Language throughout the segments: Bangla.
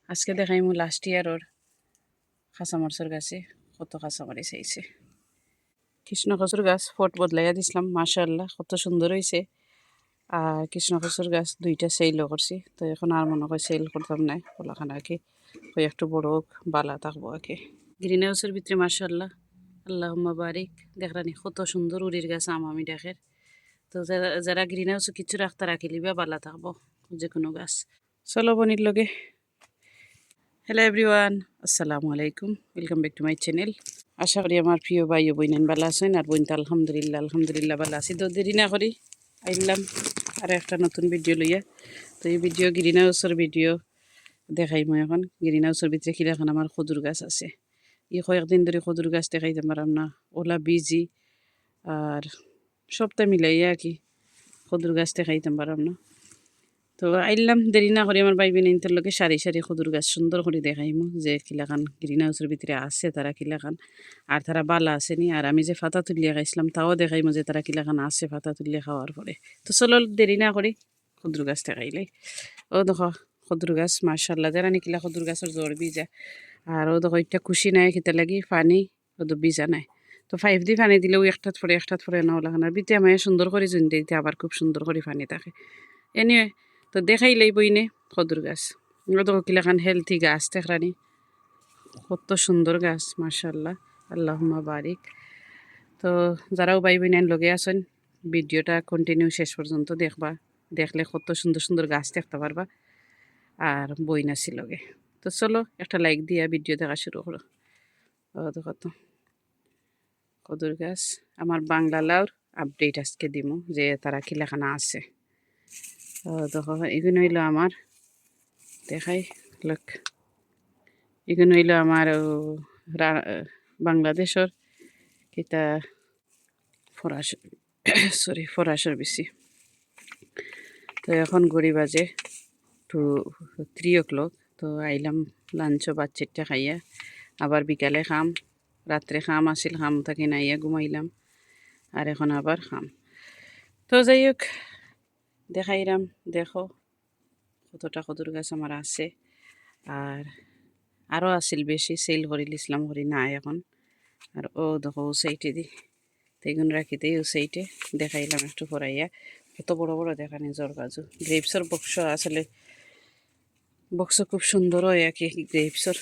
আজকে দেখাইমু লাস্ট ইয়ারর কাঁচামরিচের গাছে কত কাঁচামরিচ হয়েছে। কৃষ্ণ কচুর গাছ ফট বদলাইয়া দিছিলাম, মাশাআল্লাহ কত সুন্দর হয়েছে। আর কৃষ্ণ কচুর গাছ দুইটা সেলও করছি, তো এখন আর মনে হয় সেল করতাম না, ওলাখানা আর কি ওই একটু বড় হোক বালা থাকবো আর কি। গ্রিন হাউসের ভিতরে মাশাআল্লাহ আল্লাহুম্মা বারিক দেখরানি কত সুন্দর উড়ির গাছ আমি দেখের। তো যারা যারা গ্রিন হাউসে কিছু রাখতে রাখিলিবা বালা থাকবো যে কোনো গাছ। চলো বনির লগে। হ্যালো এভরিওয়ান, আসসালামু আলাইকুম, welcome back to my channel. আশা করি আমার প্রিয় ভাই ও বইনেন ভালো আছেন, আর বইন তো আলহামদুলিল্লাহ আলহামদুলিল্লাহ ভালো আছি। তো দেরি না করি আইলাম আর একটা নতুন ভিডিও লইয়া। তো এই ভিডিও গ্রিন হাউসের ভিডিও দেখাই মই এখন। গ্রিন হাউসের ভিতরে কিরকম আমার খদুর গাছ আছে। কয়েকদিন ধরে খদুর গাছ দেখাইতে পারাম না, ওলা বিজি আর সবটা মিলাইয়া আর কি খদুর গাছ দেখাইতে পারাম না। তো আইলাম দেরি না করি আমার ভাই বোনের লগে সারি সারি খদুর গাছ সুন্দর করে দেখাইমু যে কিলাখান গ্রিন হাউসের ভিতরে আছে তারা কিলাখান, আর তারা বালা আসেনি। আর আমি যে ফাতা তুলিয়া খাইছিলাম তাও দেখাইমু যে তারা কিলাখান আছে ফাতা তুলিয়া খাওয়ার পরে। তো চলো দেরি না করি খদুর গাছ দেখাইলাই। ও দেখো খদুর গাছ মার্শাল্লাহ যারা নিকিলা খদুর গাছের জ্বর বিজা। আর ও দেখো একটা খুশি নাই খেতে লাগি পানি ও তো বিজা নাই। তো 5 দি পানি দিলেও একটাত পরে না ওলাখান। আর বিতে আমায় সুন্দর করে জুন দিতে আবার খুব সুন্দর করে পানি থাকে এনিওয়ে। তো দেখাই লইবই নে খদুর গাছ, ওগুলো তো কিলাখান হেলথি গাছ দেখরানি কত সুন্দর গাছ মাশাআল্লাহ আল্লাহুম্মা বারিক। তো যারাও ভাই বোনেন লগে আছেন ভিডিওটা কন্টিনিউ শেষ পর্যন্ত দেখবা, দেখলে কত সুন্দর সুন্দর গাছ দেখতে পারবা আর বই নাছি লগে। তো চলো একটা লাইক দিয়া ভিডিও দেখা শুরু করো। ও দেখো তো খদুর গাছ আমার বাংলা লাউর আপডেট আজকে দিমু যে তারা কিলাখানা আছে। ও দেখো এগুলো হইলো আমার দেখাই লোক, এগুলো হইলো আমার বাংলাদেশের কিতা ফরাস ফরাসের বেশি। তো এখন ঘড়ি বাজে 3 o'clock। তো আইলাম লাঞ্চও বাচ্চাটা খাইয়া, আবার বিকালে খাম, রাত্রে খাম আসিল, খাম থাকি নাইয়া ঘুমাইলাম আর এখন আবার খাম। তো যাই হোক দেখাইলাম দেখো কতটা খদুর গাছ আমার আছে। আর আরও আসিল বেশি সেল করে লিসলাম করি নাই এখন। আর ও দেখো ও সাইটে দি তেগুন রাখিতে ও সাইটে দেখাইলাম একটু পরাইয়া কত বড় বড় দেখানি জ্বর কাজু গ্রেপসর বক্স আসলে বক্স খুব সুন্দর হয় আর কি গ্রেপসর।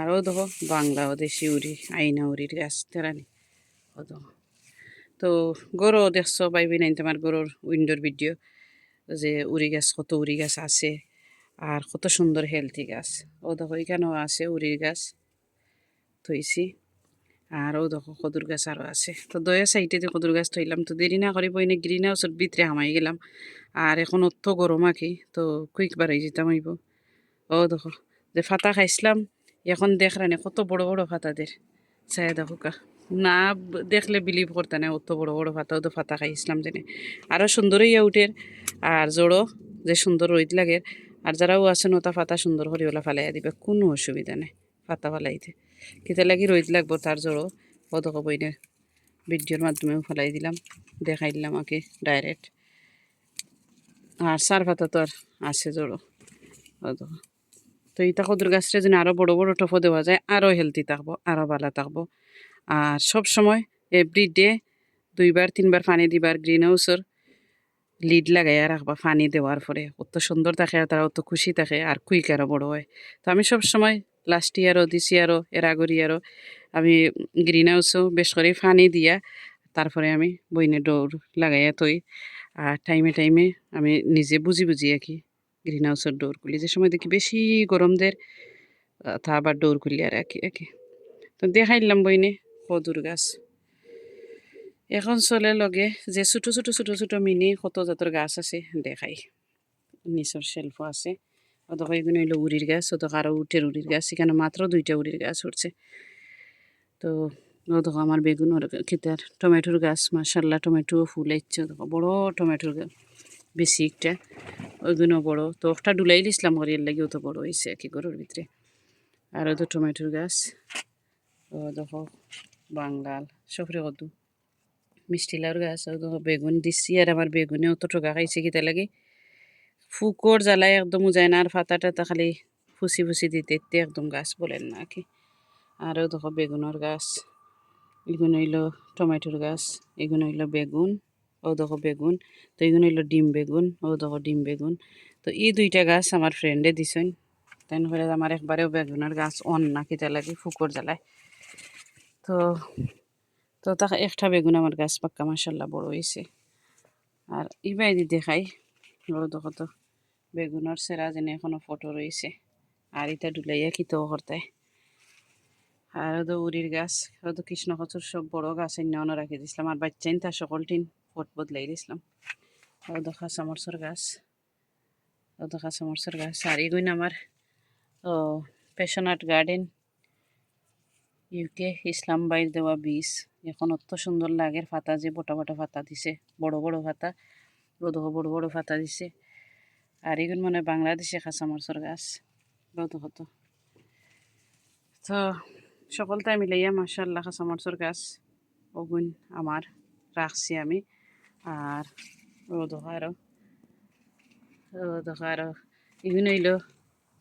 আরও দেখো বাংলা ও দেশি উড়ি আইনা উড়ির গাছ তেরানি ও দেখো। তো গরু দেখছো পাইবি নাই তোমার গরুর উইন্ডোর ভিডিও যে উড়ি গাছ কত উড়ি গাছ আছে আর কত সুন্দর হেলথি গাছ। ও দেখো এখানেও আছে উড়ির গাছ থইছি। আর ও দেখো কদুর গাছ আরও আছে। তো দয়া সাইডে যে কদুর গাছ থইলাম। তো দেরি না করি বইনে গ্রিন হাউসের ভিতরে হামাই গেলাম। আর এখন অত গরম আঁকি তো কুইক বাড়াই যেতাম হইব। ও দেখো যে ফাতা খাইছিলাম এখন দেখরানি কত বড় বড় ফাতাদের চাই দেখো কা না দেখলে বিলিভ করতে না অত বড় বড় ফাতাও তো ফাতা খাইছিলাম জেনে আরও সুন্দর হইয়া উঠের। আর জোড়ো যে সুন্দর রইত লাগে। আর যারাও আছেন ওটা ফাতা সুন্দর করে ওলা ফালাইয়া দিবে, কোনো অসুবিধা নেই ফাতা ফালাইতে। কিতা লাগি রইত লাগবো তার জোড়ো ও দেখো বইনে ভিডিওর মাধ্যমেও ফেলাই দিলাম, দেখাই দিলাম আগে ডাইরেক্ট। আর সার পাতা তো আর আছে জোড়ো ও দেখো। তো ইটা কদুর গাছটা যেন আরও বড় বড় টফো দেওয়া যায় আরও হেলদি থাকবো আরও ভালো থাকবো। আর সব সময় এভরিডে 2-3বার পানি দিবার গ্রিন হাউসের লিড লাগাইয়া রাখবা পানি দেওয়ার পরে অত সুন্দর থাকে আর তারা অত খুশি থাকে আর কুইক আরও বড় হয়। তো আমি সব সময় লাস্ট ইয়ারও দিস ইয়ারও এর আগর ইয়ারও আমি গ্রিন হাউসও বেশ করে পানি দিয়া তারপরে আমি বইনে দৌড় লাগাইয়া থই। আর টাইমে টাইমে আমি নিজে বুঝি বুঝি আর কি গ্রিন হাউসের ডোর খুলি, যে সময় দেখি বেশি গরম দের তা আবার ডোর খুলি আর কি। তো দেখাইলাম বইনে কদুর গাছ। এখন চলে লগে যে ছোটো ছোটো ছোটো ছোটো মিনি কত জাতের গাছ আছে দেখাই। নিচের শেলফও আছে। অতক এগুলো হইলো উড়ির গাছ, অতক আরও উঠের উড়ির গাছ, এখানে মাত্র 2টা উড়ির গাছ উঠছে। তো অতক আমার বেগুন খেতার টমেটোর গাছ মাশাল্লাহ টমেটো ফুল আইচ্ছে, দেখো বড় টমেটোর গাছ বেশি একটা ওইগুলো বড়। তো একটা ডুলাই দিছিলাম করিয়ার লাগে অত বড় হয়েছে আর কি গরুর ভিতরে। আর তো টমেটোর গাছ ও দেখো বাঙ্গাল সফরে কত মিষ্টি লাউর গাছ ও দেখো বেগুন দিচ্ছি। আর আমার বেগুনে অত টোকা খাইছে কিতা লাগে ফুকর জ্বালায় একদম যায় না, আর ফাতা টাতা খালি ফুসি ফুসি দিতে দিতে একদম গাছ বলেন না কি। আরও দেখো বেগুনের গাছ, এগুলো হইলো টমেটোর গাছ, এগুলো হইলো বেগুন, ও দেখো বেগুন, তো এগুলো হইলো ডিম বেগুন, ও দেখো ডিম বেগুন। তো এই দুইটা গাছ আমার ফ্রেন্ডে দিছেন, তেন করে আমার একবারেও বেগুনের গাছ অন না কিতা লাগে ফুকর জ্বালায়। তো তো তা একটা বেগুন আমার গাছ পাক্কা মাসাল্লাহ বড় হয়েছে। আর ইবাইদি দেখাই, ও দেখো তো বেগুনের সেরা যেন এখনো ফটো রয়েছে, আর এটা ডুলাইয়া খিতেও করতে। আর ওদের উড়ির গাছ, ওদের কৃষ্ণকচুর সব বড় গাছ অন্য রাখি দিয়েছিলাম, আর বাচ্চাইন তার সকল টিন ফট বদলাই দিয়েছিলাম। ওদের কাঁচামরচর গাছ, ওদের কাঁচামরচর গাছ। আর এগুলো আমার ও প্যাশনাট গার্ডেন ইউকে ইসলাম বাইর দেওয়া বীজ, এখন অত সুন্দর লাগে পাতা, যে বটা বটা পাতা দিছে, বড় বড় পাতা, রোদ বড় বড় পাতা দিছে। আর এগুলো মানে বাংলাদেশে কাঁচামরচর গাছ রোদ হতো। তো সকলটাই মিলাইয়া মাশাআল্লাহ কাঁচামরচর গাছ ওগুন আমার রাখছি আমি। আর ও দেখা আরো এগুলো হইল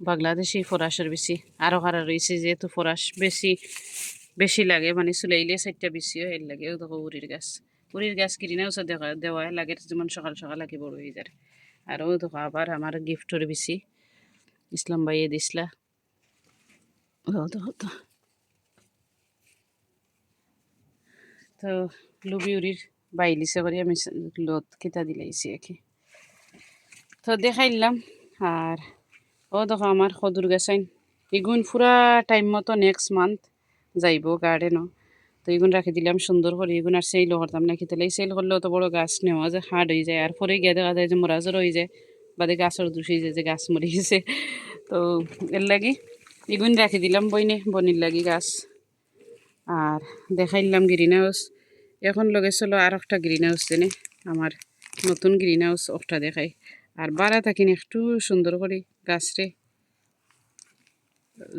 বাংলাদেশি ফরাসের বেশি, আরও কারা রয়েছে যেহেতু ফরাস বেশি বেশি লাগে, মানে চুলাইলে 4টা বেশিও এর লাগে। ও দেখো উড়ির গাছ, উড়ির গাছ কিনে ওসব দেওয়া লাগে, যেমন সকাল সকাল লাগে বড় হয়ে যায়। আর ও দেখো আবার আমার গিফটের বেশি ইসলাম ভাইয়ে দিসলা, ও দেখো তো। তো লুবি উড়ির বাইলিছে করে আমি লত কিতা দিলাইছি একে, তো দেখাইলাম। আর ও দেখো আমার সদুর গাছাইন এগুন পুরা টাইম মতো নেক্সট মান্থ যাইব গার্ডেনও। তো এগুন রাখি দিলাম সুন্দর করে, এগুন আর সেল করতাম না, খেতে সেল করলে অত বড় গাছ নেওয়া যায় হার্ড হয়ে যায়, আর পরে গিয়ে দেখা যায় যে মরাজর হয়ে যায়, বাদে গাছের দোষ হয়ে যায় যে গাছ মরে গেছে। তো এর লাগি এগুন রাখি দিলাম বইনে বনির লাগি গাছ। আর দেখাইলাম গ্রিন হাউস, এখন লগে চলো আর একটা গ্রিন হাউস জেনে আমার নতুন গ্রিন হাউস একটা দেখাই। আর বাড়া থাকিন একটু সুন্দর করে গাছরে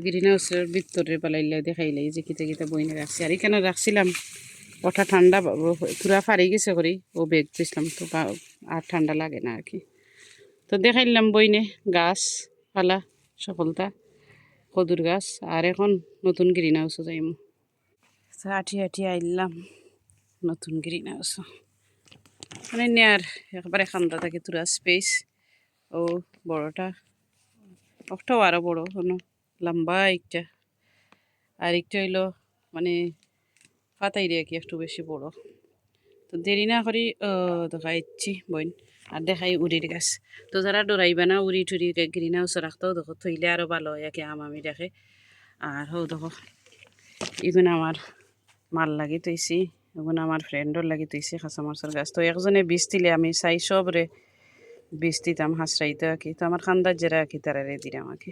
গ্রিন হাউসের ভিতরে পালাইলে দেখাইলাই যে কিতা কিতা বইনে রাখছি। আর এখানে রাখছিলাম ওটা ঠান্ডা পুরা ফারি গেছে করি ও বেগ দিছিলাম, তো আর ঠান্ডা লাগে না আর কি। তো দেখাইলাম বইনে গাছ পালা সকলটা কদুর গাছ। আর এখন নতুন গ্রিন হাউসও যাইম, হাঁটি হাঁটি আইলাম নতুন গ্রিন হাউস, মানে নেয়ার একবারে খান্দা থাকে তুরা স্পেস। ও বড়টা একটাও আরও বড় কোনো লম্বা একটা, আর একটা হইলো মানে পাতাই রে কি একটু বেশি বড়। তো দেরি না করি দেখাইছি বইন, আর দেখাই উড়ির গাছ। তো যারা ডরাইবা না উড়ি টুড়ি গ্রিন হাউসে রাখতেও দেখো থইলে আরও ভালো হয় একে আমি দেখে। আর হো দেখো এগুলো আমার মাল লাগি তৈছি, এগুলো আমার ফ্রেন্ডর লাগি তৈছি কাঁচামরচর গাছ। তো একজনে বীজ দিলে আমি চাই সবরে বীজ দিতাম হাসরাইতে আঁকি, তো আমার খান্দার জেরা আঁকি তারা দিলাম আঁকি।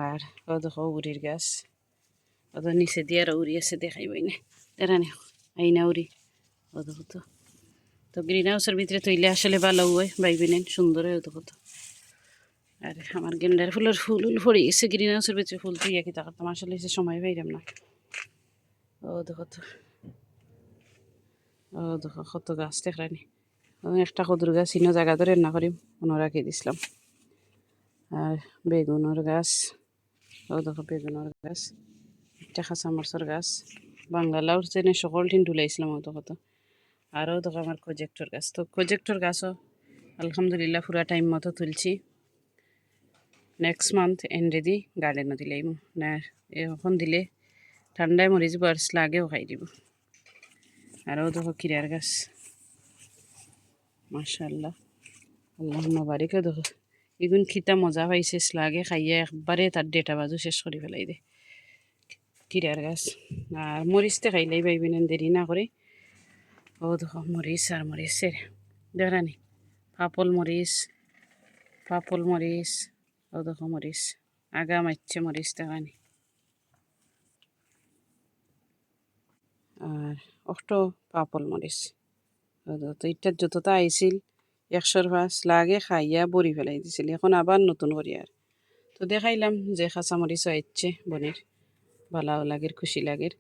আর ও দেখো উড়ির গাছ, ওদের নিচে দিয়ে আরও উড়ি আছে দেখাইবই না, এরা নে আইনা উড়ি ও দেখো তো। তো গ্রিন হাউসের ভিতরে তৈলে আসলে ভালো হয় বাইবে নেন সুন্দর হয় দেখো তো। আর আমার গেন্ডার ফুলের ফুল ভরে গেছে গ্রিন হাউসের ভিতরে, ফুল তুই একই তাকাতাম আসলে সময় পাইলাম না। ও দেখো তো, ও দেখো কত গাছ দেখলানি, একটা কদুর গাছ ইনো জায়গা ধরে না করিম ওনো রাখি দিছিলাম। আর বেগুনের গাছ, ও দেখো বেগুনের গাছ, একটা কাঁচামরচর গাছ, বাংলা লাউর যেনে সকল টিন ঢুলাইছিলাম ও দেখো তো। আরও দেখো আমার প্রজেক্টর গাছ, তো প্রজেক্টর গাছও আলহামদুলিল্লাহ পুরা টাইম মতো তুলছি। নেক্সট মান্থ এন্ডে দি গার্ডেনও দিলাইম না, এখন দিলে ঠান্ডায় মরে যাব আর লাগেও খাই দিব। আরও দেখো কিরার গাছ মাশাআল্লাহ আল্লাহ বাড়িকে দেখো এগুন খিতা মজা পাইছে লাগে খাইয়া একবারে তার ডেটা বাজু শেষ করে ফেলাই দে কিরার গাছ। আর মরিচতে খাইলেই পাইবেন দেরি না করে। ও দেখো মরিচ আর মরিচের দেখানি পাপল মরিচ, পাপল মরিচ, ও দেখো মরিচ আগা মারছে মরিচ দেখানি। আর অটো পাপল মরিচ, তো ইটার যতটা আইছিল 100 পাঁচ লাগে খাইয়া বড়ি ফেলাই দিছিল, এখন আবার নতুন করি। আর তো দেখাইলাম যে কাঁচামরিচও আইচ্ছে বনির, ভালাও লাগের খুশি লাগের।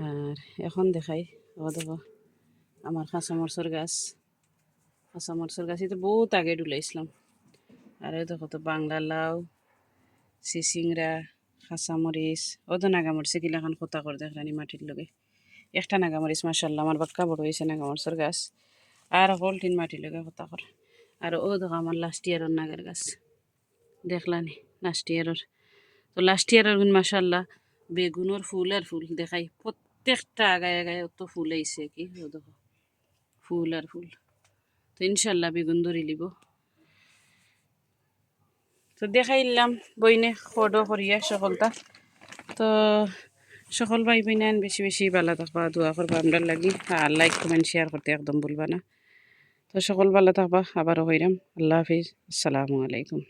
আর এখন দেখাই ও দেখো আমার কাঁচামরচর গাছ, কাঁচামরচর গাছ তো বহুত আগে ডুলাইছিলাম। আর দেখো তো বাংলা লাউ, চিচিংরা কাঁচামরিচ ওদো নাগামরিচ এগুলাখান খোতা করে দেখলানি মাটির লগে একটা নাগামরিচ মাসাল্লাহ আমার বাক্কা বড় হয়েছে নাগামরিচের গাছ আর হলটিন মাটির লগে খোতা করে আর ও দেখো আমার লাস্ট ইয়ারের নাগের গাছ দেখলানি লাস্ট ইয়ারের তো লাস্ট ইয়ারের গুণ মাসাল্লাহ বেগুনের ফুল আর ফুল দেখাই প্রত্যেকটা আগায় আগায় তো ফুল আইছে কি ও দেখো ফুল আর ফুল তো ইনশাল্লাহ বেগুন ধরি লিব তো দেখাইলাম বইনে খড়ো করিয়া সকলটা তো সকল ভাই বোনেন বেশি বেশি ভালো থাকবা দোয়া করবা আমরা লাগি আর লাইক কমেন্ট শেয়ার করতে একদম ভুলবা না তো সকল ভালো থাকবা আবারও হইরাম আল্লাহ হাফিজ আসসালামু আলাইকুম